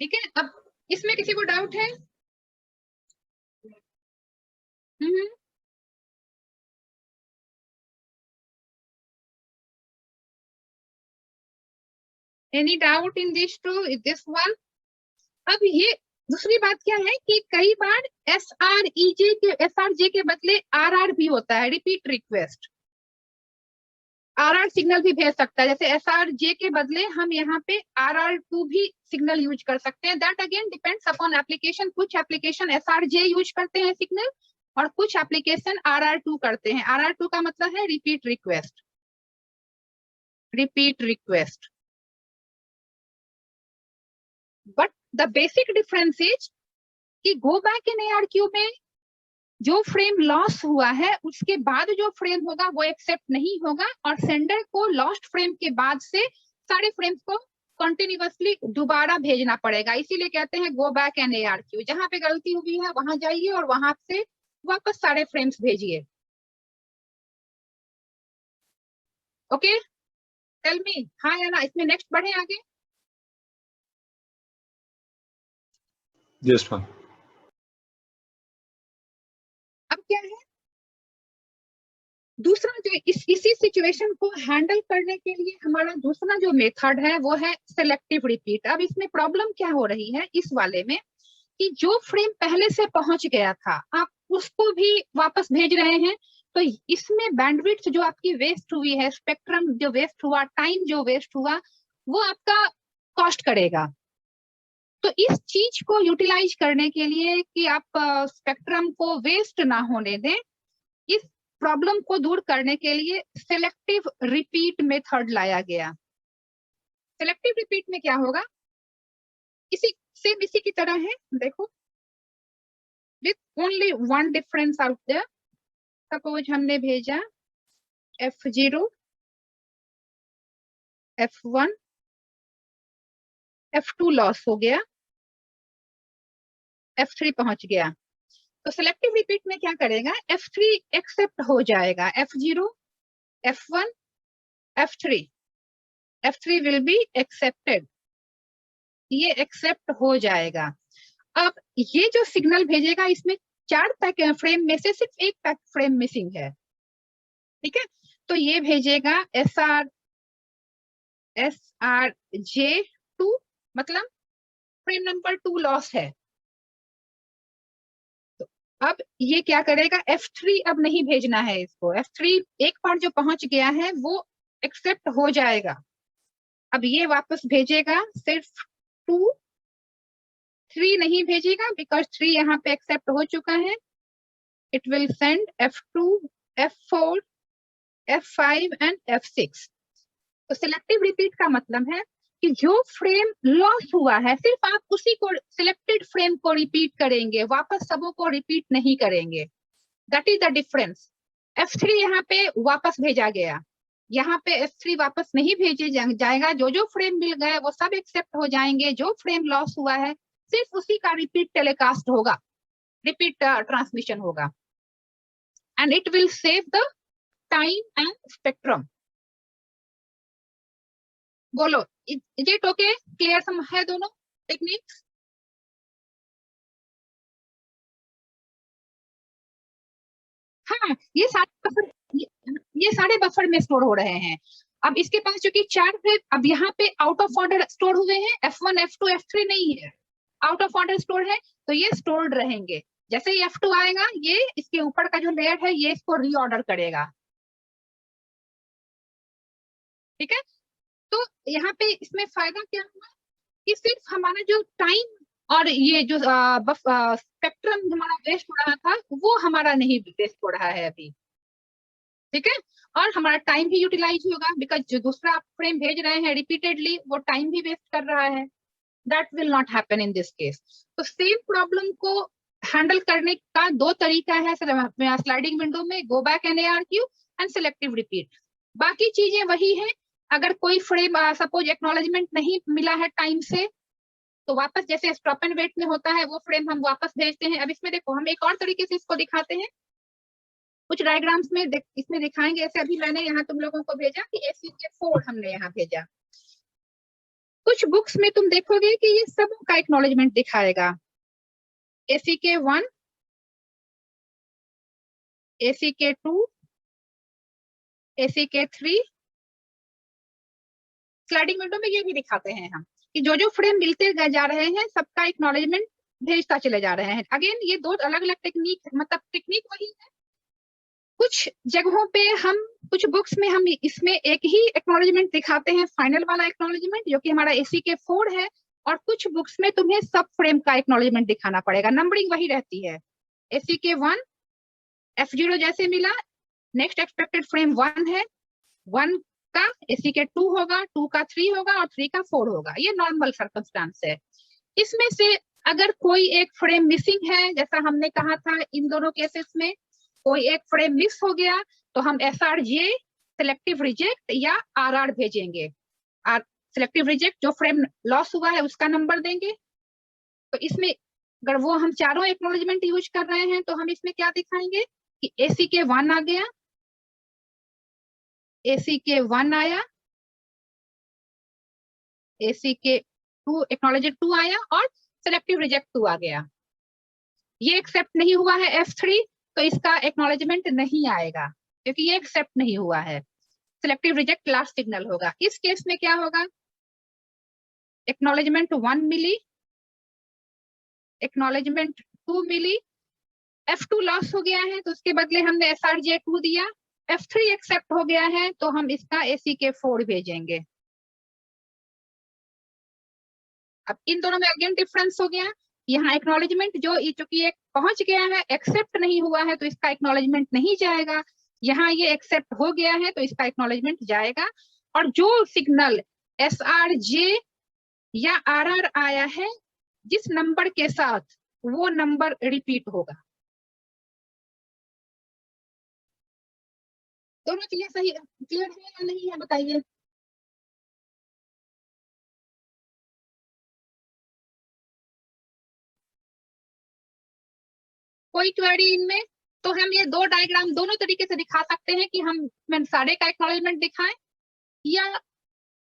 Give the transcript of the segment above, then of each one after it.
ठीक है, अब इसमें किसी को डाउट है? Any doubt in this one? अब ये दूसरी बात क्या है कि कई बार एस आर जे के बदले आर आर भी होता है, repeat request. R R signal भी भेज सकता है, जैसे एस आर जे के बदले हम यहाँ पे आर आर टू भी सिग्नल यूज कर सकते हैं। That again depends upon application. कुछ application S R J use करते हैं सिग्नल, और कुछ एप्लीकेशन आर आर टू करते हैं। आर आर टू का मतलब है repeat request, repeat request. But the basic difference is कि गो बैक इन ARQ में जो फ्रेम लॉस हुआ है उसके बाद जो फ्रेम होगा वो एक्सेप्ट नहीं होगा, और सेंडर को लॉस्ट फ्रेम के बाद से सारे फ्रेम्स को कंटिन्यूअसली दोबारा भेजना पड़ेगा। इसीलिए कहते हैं गो बैक एन ARQ। जहां पे गलती हुई है वहां जाइए और वहां से वापस सारे फ्रेम्स भेजिए। ओके, टेल मी, हाँ या ना? इसमें नेक्स्ट बढ़े आगे। Yes ma'am. अब क्या है दूसरा, जो इसी सिचुएशन को हैंडल करने के लिए हमारा दूसरा जो मेथड है वो है सिलेक्टिव रिपीट। अब इसमें प्रॉब्लम क्या हो रही है इस वाले में कि जो फ्रेम पहले से पहुंच गया था आप उसको भी वापस भेज रहे हैं, तो इसमें बैंडविड्थ जो आपकी वेस्ट हुई है, स्पेक्ट्रम जो वेस्ट हुआ, टाइम जो वेस्ट हुआ, वो आपका कॉस्ट करेगा। तो इस चीज को यूटिलाइज करने के लिए कि आप स्पेक्ट्रम को वेस्ट ना होने दें, इस प्रॉब्लम को दूर करने के लिए सिलेक्टिव रिपीट मेथड लाया गया। सिलेक्टिव रिपीट में क्या होगा, इसी सेम इसी की तरह है, देखो, with only one difference out there. Suppose हमने भेजा F0, F1, F2 लॉस हो गया, F3 पहुंच गया। तो सिलेक्टिव रिपीट में क्या करेगा, F3 एक्सेप्ट हो जाएगा, F0, F1, F3, F3 will be accepted, ये एक्सेप्ट हो जाएगा। अब ये जो सिग्नल भेजेगा इसमें 4 पैक फ्रेम में से सिर्फ एक पैक फ्रेम मिसिंग है, ठीक है? तो ये भेजेगा SRJ2, मतलब फ्रेम नंबर 2 लॉस है। तो अब ये क्या करेगा, F3 अब नहीं भेजना है इसको। F3 एक बार जो पहुंच गया है वो एक्सेप्ट हो जाएगा। अब ये वापस भेजेगा सिर्फ 2, 3 नहीं भेजेगा बिकॉज 3 यहाँ पे एक्सेप्ट हो चुका है। It will send F2, F4, F5 and F6। तो सिलेक्टिव रिपीट का मतलब है कि जो फ्रेम लॉस हुआ है सिर्फ आप उसी को, सिलेक्टेड फ्रेम को रिपीट करेंगे, वापस सबों को रिपीट नहीं करेंगे। That is the difference. F3 यहाँ पे वापस भेजा गया, यहाँ पे F3 वापस नहीं भेजे जाएगा। जो जो फ्रेम मिल गए वो सब एक्सेप्ट हो जाएंगे, जो फ्रेम लॉस हुआ है सिर्फ उसी का रिपीट टेलीकास्ट होगा, रिपीट ट्रांसमिशन होगा, and it will save the time and spectrum. बोलो, इज इट ओके? क्लियर सम है दोनों टेक्निक्स? हाँ, ये सारे बफर में स्टोर हो रहे हैं। अब इसके पास चूंकि 4 है, अब यहाँ पे आउट ऑफ ऑर्डर स्टोर हुए हैं, F1, F2, F3 नहीं है, आउट ऑफ ऑर्डर स्टोर है, तो ये स्टोर्ड रहेंगे। जैसे ही F2 आएगा ये इसके ऊपर का जो लेयर है ये इसको रीऑर्डर करेगा, ठीक है? तो यहाँ पे इसमें फायदा क्या हुआ कि सिर्फ हमारा जो टाइम और ये जो स्पेक्ट्रम हमारा वेस्ट हो रहा था वो हमारा नहीं वेस्ट हो रहा है अभी, ठीक है? और हमारा टाइम भी यूटिलाइज होगा बिकॉज जो दूसरा आप फ्रेम भेज रहे हैं रिपीटेडली वो टाइम भी वेस्ट कर रहा है। That will not happen in this case. तो सेम प्रॉब्लम को हैंडल करने का 2 तरीका है स्लाइडिंग विंडो में, go back N ARQ and selective repeat. बाकी चीजें वही है। अगर कोई फ्रेम सपोज एक्नॉलेजमेंट नहीं मिला है टाइम से, तो वापस जैसे स्टॉप एंड वेट में होता है वो फ्रेम हम वापस भेजते हैं। अब इसमें देखो हम एक और तरीके से इसको दिखाते हैं, कुछ डायग्राम्स में इसमें दिखाएंगे। ऐसे अभी मैंने यहाँ तुम लोगों को भेजा कि SEK4 हमने यहाँ भेजा, कुछ बुक्स में तुम देखोगे कि ये सब का एक्नॉलेजमेंट दिखाएगा, ACK1, ACK2, ACK3। Sliding window में ये भी दिखाते हैं हम कि जो जो फ्रेम मिलते जा रहे हैं सबका एक्नॉलेजमेंट भेजता चले जा रहे हैं। अगेन ये दो अलग अलग टेक्निक, मतलब टेक्निक वही है। कुछ जगहों पे हम, कुछ बुक्स में हम इसमें एक ही एक्नॉलेजमेंट दिखाते हैं, फाइनल वाला एक्नॉलेजमेंट जो कि हमारा ACK4 है, और कुछ बुक्स में तुम्हें सब फ्रेम का एक्नॉलेजमेंट दिखाना पड़ेगा। नंबरिंग वही रहती है, ACK1 F0 जैसे मिला, नेक्स्ट एक्सपेक्टेड फ्रेम 1 है, 1 का ACK2 होगा, 2 का 3 होगा और 3 का 4 होगा। ये नॉर्मल सर्कमस्टांस है। इसमें से अगर कोई एक फ्रेम मिसिंग है, जैसा हमने कहा था इन दोनों केसेस में, कोई एक फ्रेम मिस हो गया तो हम SRJ सिलेक्टिव रिजेक्ट या RR भेजेंगे। सिलेक्टिव रिजेक्ट जो फ्रेम लॉस हुआ है उसका नंबर देंगे। तो इसमें अगर वो हम चारों एक्नॉलेजमेंट यूज कर रहे हैं तो हम इसमें क्या दिखाएंगे कि ACK1 आ गया, ACK1 आया, ACK2 एक्नॉलेज 2 आया और सिलेक्टिव रिजेक्ट 2 आ गया। ये एक्सेप्ट नहीं हुआ है F3, तो इसका एक्नॉलेजमेंट नहीं आएगा क्योंकि ये एक्सेप्ट नहीं हुआ है। सिलेक्टिव रिजेक्ट लास्ट सिग्नल होगा। इस केस में क्या होगा, एक्नॉलेजमेंट 1 मिली, एक्नॉलेजमेंट 2 मिली, F2 लॉस हो गया है तो उसके बदले हमने SRJ2 दिया, F3 एक्सेप्ट हो गया है तो हम इसका ACK4 भेजेंगे। अब इन दोनों में अगेन डिफरेंस हो गया, यहाँ एक्नॉलेजमेंट जो चूंकि एक पहुंच गया है, एक्सेप्ट नहीं हुआ है तो इसका एक्नॉलेजमेंट नहीं जाएगा। यहाँ ये एक्सेप्ट हो गया है तो इसका एक्नॉलेजमेंट जाएगा। और जो सिग्नल SRJ या RR आया है जिस नंबर के साथ, वो नंबर रिपीट होगा। दोनों चीजें सही क्लियर है या नहीं है बताइए। कोई क्वेरी इनमें? तो हम ये दो डायग्राम दोनों तरीके से दिखा सकते हैं कि हम सारे का एक्नॉलेजमेंट दिखाएं या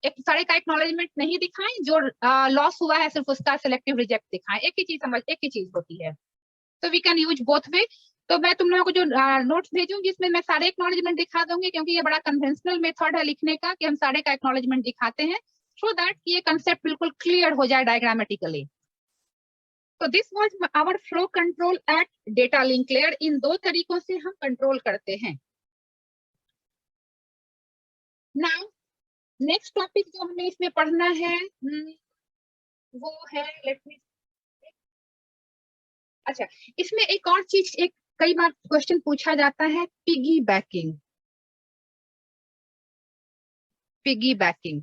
एक सारे का एक्नॉलेजमेंट नहीं दिखाएं, जो लॉस हुआ है सिर्फ उसका सिलेक्टिव रिजेक्ट दिखाएं। एक ही चीज समझ, एक ही चीज होती है। तो we can use both way. तो मैं तुम लोगों को जो नोट्स भेजूंगी जिसमें मैं सारे एक्नॉलेजमेंट दिखा दूंगी, क्योंकि ये बड़ा कन्वेंशनल मेथड है लिखने का कि हम सारे का एक्नॉलेजमेंट दिखाते हैं, सो दैट ये कंसेप्ट बिल्कुल क्लियर हो जाए डायग्रामेटिकली। तो this was our flow control at data link layer. इन दो तरीकों से हम कंट्रोल करते हैं। नाउ नेक्स्ट टॉपिक जो हमें इसमें पढ़ना है वो है, लेट मी, अच्छा, इसमें एक और चीज, एक कई बार क्वेश्चन पूछा जाता है, पिगी बैकिंग। पिगी बैकिंग,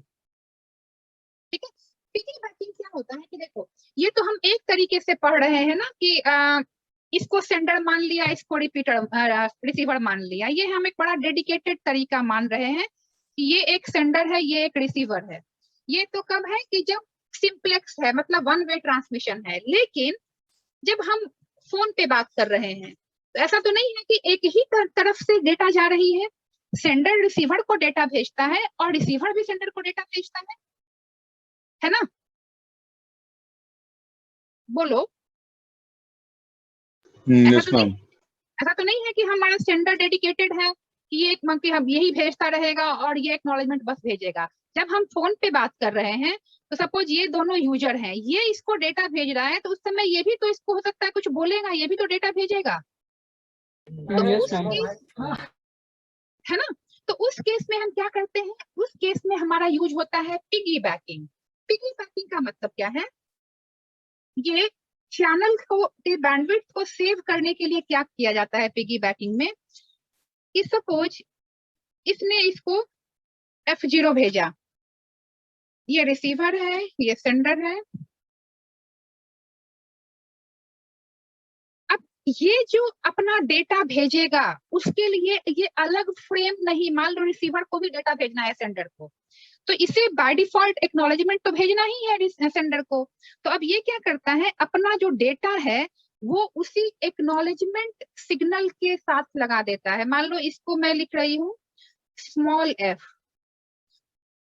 ठीक है। पिगी बैकिंग क्या होता है कि देखो, ये तो हम एक तरीके से पढ़ रहे हैं ना कि इसको सेंडर मान लिया, इसको रिपीटर रिसीवर मान लिया। ये हम एक बड़ा डेडिकेटेड तरीका मान रहे हैं कि ये एक सेंडर है, ये एक रिसीवर है। ये तो कब है कि जब सिंप्लेक्स है, मतलब वन वे ट्रांसमिशन है। लेकिन जब हम फोन पे बात कर रहे हैं तो ऐसा तो नहीं है कि एक ही तरफ से डेटा जा रही है। सेंडर रिसीवर को डेटा भेजता है और रिसीवर भी सेंडर को डेटा भेजता है ना? बोलो। Yes ma'am. ऐसा तो नहीं है कि हमारा सेंडर डेडिकेटेड है कि ये कि हम यही भेजता रहेगा और ये एक्नॉलेजमेंट बस भेजेगा। जब हम फोन पे बात कर रहे हैं तो सपोज ये दोनों यूजर हैं, ये इसको डेटा भेज रहा है, तो उस समय ये भी तो इसको हो सकता है कुछ बोलेगा, ये भी तो डेटा भेजेगा। तो उस केस, है ना, तो उस केस में हम क्या करते हैं, उस केस में हमारा यूज होता है पिगी बैकिंग। पिगी बैकिंग का मतलब क्या है, ये चैनल को के बैंडविड्थ को सेव करने के लिए क्या किया जाता है पिगी बैकिंग में, कि सपोज इसने इसको F0 भेजा, ये रिसीवर है, ये सेंडर है। अब ये जो अपना डेटा भेजेगा उसके लिए ये अलग फ्रेम नहीं, मान लो रिसीवर को भी डेटा भेजना है सेंडर को, तो इसे बाय डिफॉल्ट एक्नॉलेजमेंट तो भेजना ही है सेंडर को। तो अब ये क्या करता है, अपना जो डेटा है वो उसी एक्नॉलेजमेंट सिग्नल के साथ लगा देता है। मान लो इसको मैं लिख रही हूँ स्मॉल f,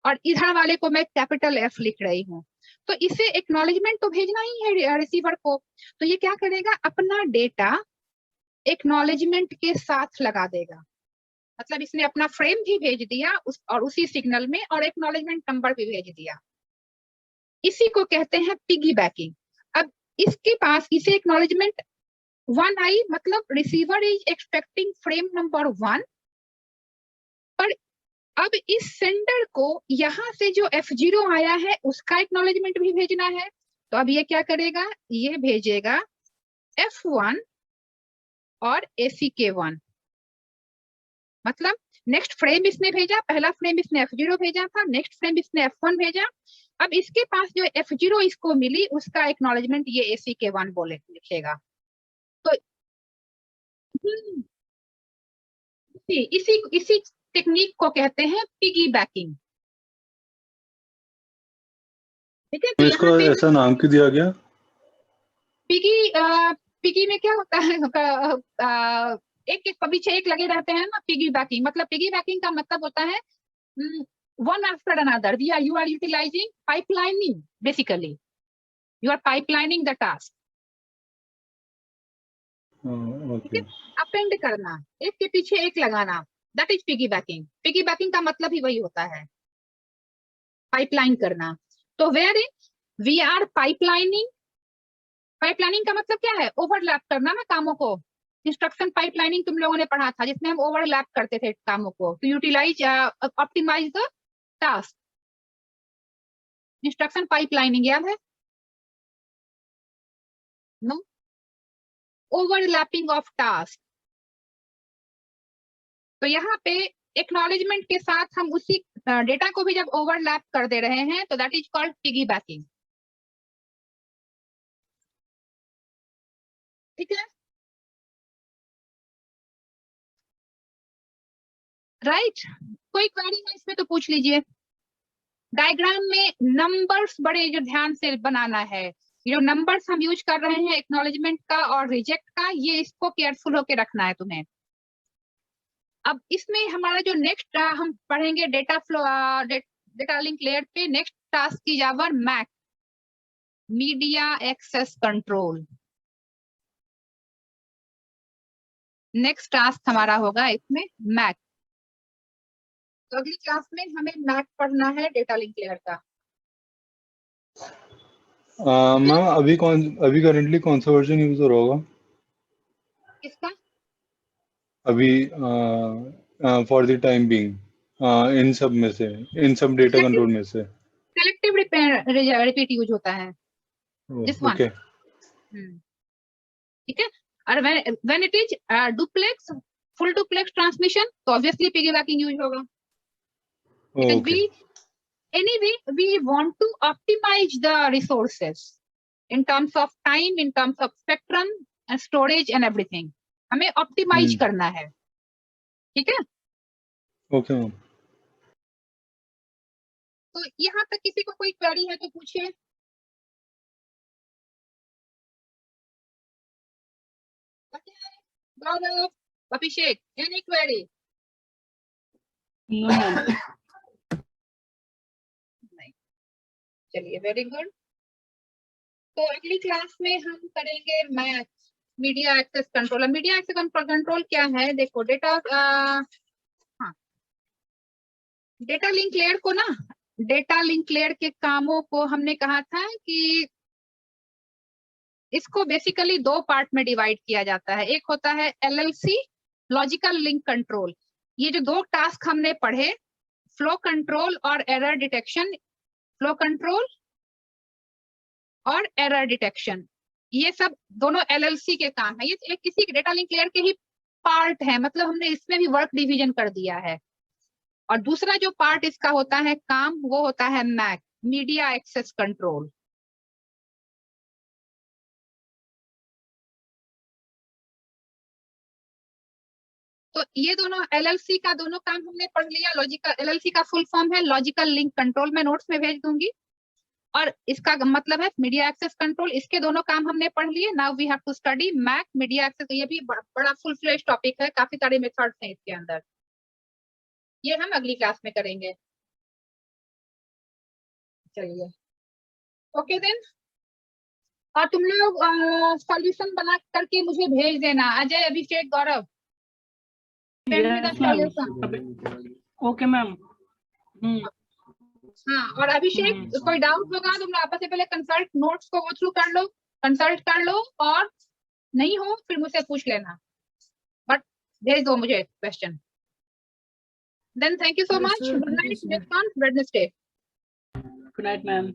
और इधर वाले को मैं कैपिटल F लिख रही हूँ। तो इसे एक्नॉलेजमेंट तो भेजना ही है रिसीवर को। तो ये क्या करेगा, अपना डेटा एक्नॉलेजमेंट के साथ लगा देगा। मतलब इसने अपना फ्रेम भी भेज दिया और उसी सिग्नल में, और एक्नॉलेजमेंट नंबर भी भेज दिया। इसी को कहते हैं पिगी बैकिंग। अब इसके पास इसे एक्नॉलेजमेंट 1 आई, मतलब receiver is expecting frame number 1, पर अब इस सेंडर को यहाँ से जो F0 आया है उसका एक्नॉलेजमेंट भी भेजना है। तो अब ये क्या करेगा, ये भेजेगा F1 और ACK1। मतलब नेक्स्ट फ्रेम इसने भेजा, पहला फ्रेम इसने F0 भेजा था, नेक्स्ट फ्रेम इसने F1 भेजा। अब इसके पास जो F0 इसको मिली उसका एक्नॉलेजमेंट ये ACK1 बोले लिखेगा। तो इसी इसी टेक्निक को कहते हैं पिगी बैकिंग। ठीक है, तो इसको यहाँ पे ऐसा नाम क्यों दिया गया? पिगी पिगी में क्या होता है, एक एक पीछे एक लगे रहते हैं ना। पिगी बैकिंग मतलब, पिगी बैकिंग का मतलब होता है one after another. You are utilizing pipelining basically. You are pipelining the task. ठीक है, अपेंड करना, एक के पीछे एक लगाना, that is piggy backing. Piggy backing का मतलब ही वही होता है, पाइपलाइन करना। तो wherein we are pipelining, pipelining का मतलब क्या है, ओवरलैप करना ना कामों को। इंस्ट्रक्शन पाइपलाइनिंग तुम लोगों ने पढ़ा था, जिसमें हम ओवरलैप करते थे कामों को, तो utilise optimise the task. Instruction pipelining याद है? No, overlapping of task. तो यहाँ पे एक्नॉलेजमेंट के साथ हम उसी डेटा को भी जब ओवरलैप कर दे रहे हैं तो that is called piggy banking. ठीक है, राइट। कोई क्वेरी है इसमें तो पूछ लीजिए। डायग्राम में नंबर्स बड़े जो ध्यान से बनाना है, जो नंबर्स हम यूज कर रहे हैं एक्नॉलेजमेंट का और रिजेक्ट का, ये इसको केयरफुल होके रखना है तुम्हें। अब इसमें हमारा जो नेक्स्ट हम पढ़ेंगे data flow, data link layer पे नेक्स्ट टास्क की जावर MAC, media access control. Next task हमारा होगा इसमें मैक। तो अगली क्लास में हमें मैक पढ़ना है डेटा लिंक लेयर का। मैम अभी करेंटली कौन सा वर्जन यूज हो रहा होगा? किसका? अभी for the time being in सब में से, इन सब डेटा कंट्रोल में से। सेलेक्टिव रिपीट यूज होता है, दिस वन। ओके। ठीक है, और when it is duplex, full duplex transmission, तो ऑब्वियसली पिगीबैकिंग यूज होगा। because okay. anyway we want to optimize the resources in terms of time, in terms of spectrum and storage and everything. हमें optimise करना है। ठीक है, okay ma'am. तो यहाँ तक किसी को कोई क्वेरी है तो पूछिए। गौरव, अभिषेक, एनी क्वेरी? नहीं, चलिए, वेरी गुड। तो अगली क्लास में हम करेंगे math, media access control. Media access control क्या है, देखो डेटा, हाँ, डेटा लिंक लेयर को ना, डेटा लिंक लेयर के कामों को हमने कहा था कि इसको बेसिकली 2 पार्ट में डिवाइड किया जाता है। एक होता है LLC, लॉजिकल लिंक कंट्रोल। ये जो 2 टास्क हमने पढ़े, फ्लो कंट्रोल और एरर डिटेक्शन, फ्लो कंट्रोल और एरर डिटेक्शन, ये सब दोनों LLC के काम है। ये किसी डेटा लिंक लेयर के ही पार्ट है, मतलब हमने इसमें भी वर्क डिवीजन कर दिया है। और दूसरा जो पार्ट इसका होता है काम, वो होता है मैक, मीडिया एक्सेस कंट्रोल। तो ये दोनों LLC का दोनों काम हमने पढ़ लिया। लॉजिकल, LLC का फुल फॉर्म है लॉजिकल लिंक कंट्रोल, मैं नोट्स में भेज दूंगी। और इसका मतलब है मीडिया एक्सेस कंट्रोल। इसके दोनों काम हमने पढ़ लिए। Now we have to study MAC, media access. ये भी बड़ा फुल फ्लेश टॉपिक है, काफी सारे मेथड्स हैं इसके अंदर। ये हम अगली क्लास में करेंगे। चलिए ओके देन। और तुम लोग सॉल्यूशन बना करके मुझे भेज देना, अजय, अभिषेक, गौरव। Okay ma'am. हाँ, और अभिषेक कोई डाउट होगा तुम लोग आपस में पहले कंसल्ट, नोट्स को गो थ्रू कर लो, कंसल्ट कर लो, और नहीं हो फिर मुझसे पूछ लेना, बट भेज दो मुझे question. Then thank you so much, good night, Wednesday. Good night ma'am.